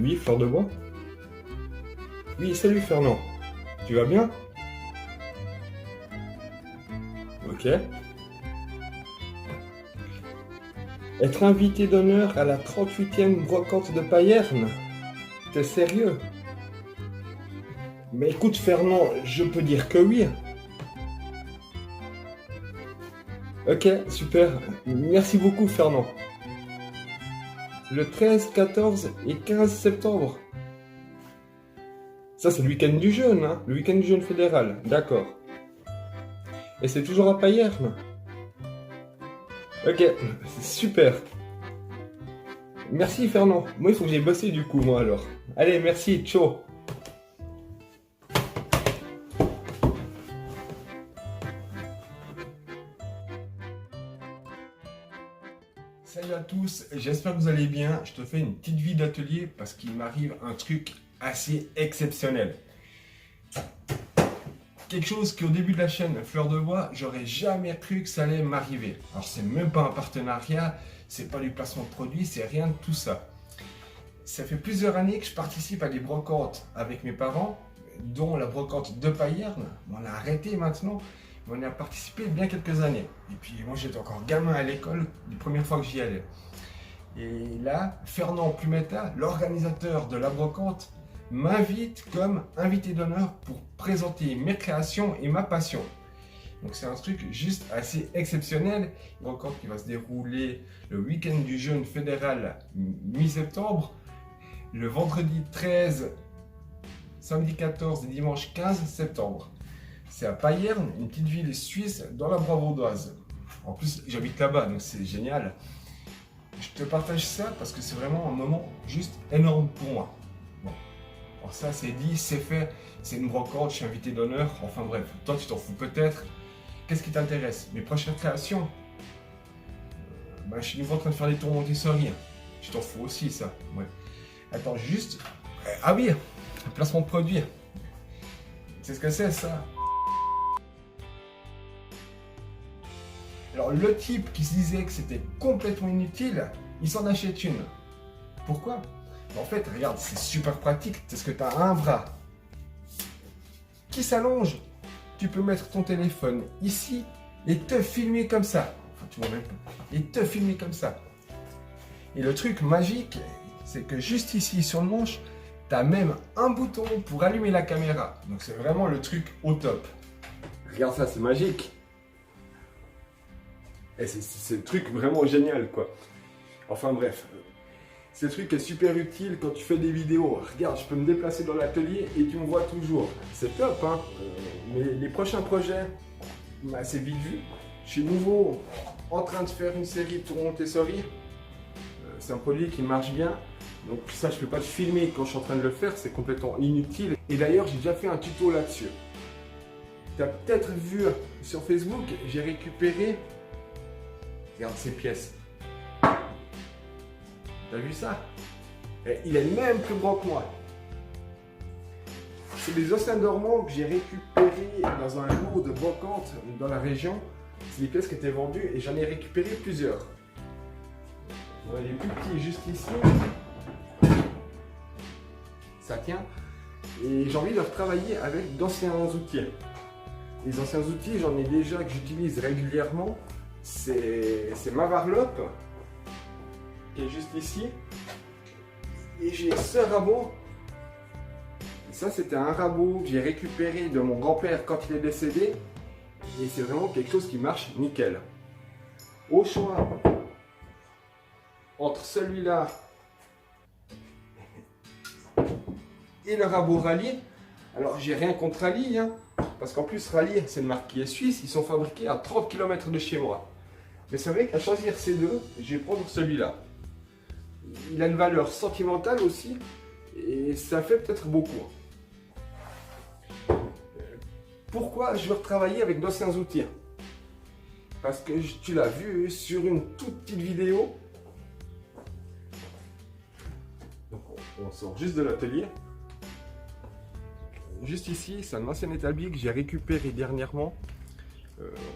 Oui, Fleur de Bois? Oui, salut Fernand. Tu vas bien? Ok. Être invité d'honneur à la 38e brocante de Payerne? T'es sérieux? Mais écoute Fernand, je peux dire que oui. Ok, super. Merci beaucoup Fernand. Le 13, 14 et 15 septembre. Ça, c'est le week-end du jeûne, hein? Le week-end du jeûne fédéral. D'accord. Et c'est toujours à Payerne? Ok, super. Merci Fernand. Moi, il faut que j'aille bosser du coup, moi alors. Allez, merci, ciao. Salut à tous, j'espère que vous allez bien. Je te fais une petite vie d'atelier parce qu'il m'arrive un truc assez exceptionnel. Quelque chose qu'au début de la chaîne Fleur de Bois, j'aurais jamais cru que ça allait m'arriver. Alors c'est même pas un partenariat, c'est pas du placement de produits, c'est rien de tout ça. Ça fait plusieurs années que je participe à des brocantes avec mes parents, dont la brocante de Payerne. On a arrêté maintenant, mais on y a participé bien quelques années. Et puis moi j'étais encore gamin à l'école, les premières fois que j'y allais. Et là, Fernand Plumetta, l'organisateur de la brocante, m'invite comme invité d'honneur pour présenter mes créations et ma passion. Donc c'est un truc juste assez exceptionnel. Une brocante qui va se dérouler le week-end du jeûne fédéral mi-septembre, le vendredi 13, samedi 14 et dimanche 15 septembre. C'est à Payerne, une petite ville suisse dans la Bravaudoise. En plus, j'habite là-bas, donc c'est génial. Je te partage ça parce que c'est vraiment un moment juste énorme pour moi. Bon. Alors ça, c'est dit, c'est fait. C'est une brocante, je suis invité d'honneur. Enfin bref, toi, tu t'en fous peut-être. Qu'est-ce qui t'intéresse? Mes prochaines créations? Je suis nouveau en train de faire des tours Montessori. Tu t'en fous aussi, ça. Ouais. Attends, juste... Ah oui, placement de produit. C'est ce que c'est, ça? Alors, le type qui se disait que c'était complètement inutile, il s'en achète une. Pourquoi? En fait, regarde, c'est super pratique, parce que tu as un bras qui s'allonge. Tu peux mettre ton téléphone ici et te filmer comme ça. Enfin, tu vois même pas. Et te filmer comme ça. Et le truc magique, c'est que juste ici, sur le manche, tu as même un bouton pour allumer la caméra. Donc, c'est vraiment le truc au top. Regarde ça, c'est magique. Et c'est le truc vraiment génial, quoi. Enfin bref, ce truc est super utile quand tu fais des vidéos. Regarde, je peux me déplacer dans l'atelier et tu me vois toujours. C'est top, hein. Mais les prochains projets, c'est vite vu. Je suis nouveau en train de faire une série de tours Montessori. C'est un produit qui marche bien. Donc ça, je ne peux pas le filmer quand je suis en train de le faire. C'est complètement inutile. Et d'ailleurs, j'ai déjà fait un tuto là-dessus. Tu as peut-être vu sur Facebook, j'ai récupéré... Regarde ces pièces. T'as vu ça? Et il est même plus grand que moi. C'est des ossins dormants que j'ai récupérés dans un lot de brocante dans la région. C'est des pièces qui étaient vendues et j'en ai récupéré plusieurs. On a les plus petits juste ici. Ça tient. Et j'ai envie de retravailler avec d'anciens outils. Les anciens outils, j'en ai déjà que j'utilise régulièrement. C'est ma varlope qui est juste ici. Et j'ai ce rabot. Ça, c'était un rabot que j'ai récupéré de mon grand-père quand il est décédé. Et c'est vraiment quelque chose qui marche nickel. Au choix entre celui-là et le rabot Rallye. Alors, j'ai rien contre Rallye, hein, parce qu'en plus, Rallye, c'est une marque qui est suisse. Ils sont fabriqués à 30 km de chez moi. Mais c'est vrai qu'à choisir ces deux, je vais prendre celui-là. Il a une valeur sentimentale aussi, et ça fait peut-être beaucoup. Pourquoi je veux retravailler avec d'anciens outils? Parce que tu l'as vu sur une toute petite vidéo. Donc on sort juste de l'atelier. Juste ici, c'est un ancien établi que j'ai récupéré dernièrement.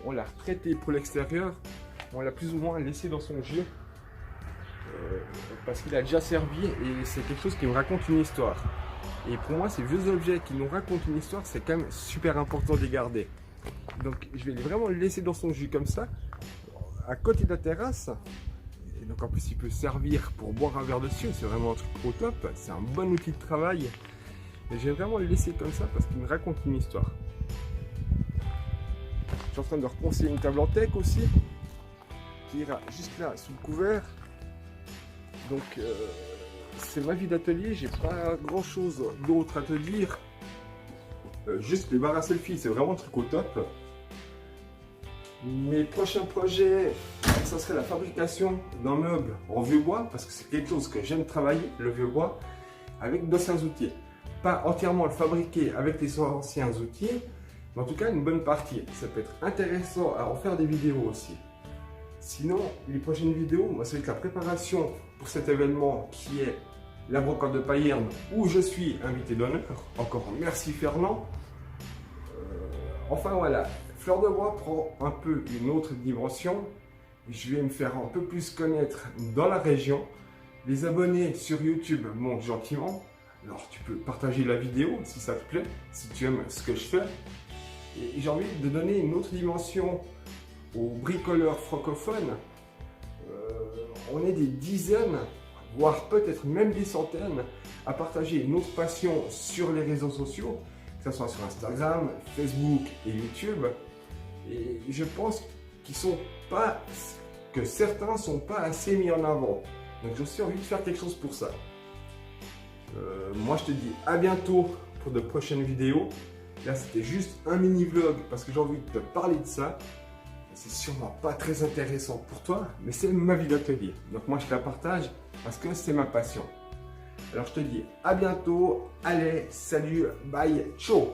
On l'a retraité pour l'extérieur. On l'a plus ou moins laissé dans son jeu. parce qu'il a déjà servi et c'est quelque chose qui me raconte une histoire. Et pour moi, ces vieux objets qui nous racontent une histoire, c'est quand même super important de les garder. Donc je vais vraiment le laisser dans son jus comme ça, à côté de la terrasse. Et donc en plus il peut servir pour boire un verre dessus, c'est vraiment un truc au top, c'est un bon outil de travail. Et je vais vraiment le laisser comme ça parce qu'il me raconte une histoire. Je suis en train de repenser une table en teck aussi, qui ira juste là sous le couvert. Donc c'est ma vie d'atelier, j'ai pas grand chose d'autre à te dire. Juste les barres à selfie, c'est vraiment un truc au top. Mes prochains projets, ça serait la fabrication d'un meuble en vieux bois, parce que c'est quelque chose que j'aime travailler, le vieux bois, avec d'anciens outils. Pas entièrement le fabriquer avec les anciens outils, mais en tout cas une bonne partie. Ça peut être intéressant à en faire des vidéos aussi. Sinon, les prochaines vidéos, moi, ça va être la préparation pour cet événement qui est la brocante de Payerne, où je suis invité d'honneur. Encore merci Fernand. Enfin voilà, Fleur de Bois prend un peu une autre dimension. Je vais me faire un peu plus connaître dans la région. Les abonnés sur YouTube montent gentiment. Alors tu peux partager la vidéo si ça te plaît, si tu aimes ce que je fais. Et j'ai envie de donner une autre dimension aux bricoleurs francophones. On est des dizaines, voire peut-être même des centaines, à partager notre passion sur les réseaux sociaux, que ce soit sur Instagram, Facebook et YouTube. Et je pense que certains ne sont pas assez mis en avant. Donc j'ai aussi envie de faire quelque chose pour ça. Moi je te dis à bientôt pour de prochaines vidéos. Là c'était juste un mini vlog parce que j'ai envie de te parler de ça. C'est sûrement pas très intéressant pour toi, mais c'est ma vie d'atelier. Donc moi je te la partage parce que c'est ma passion. Alors je te dis à bientôt. Allez, salut, bye, ciao.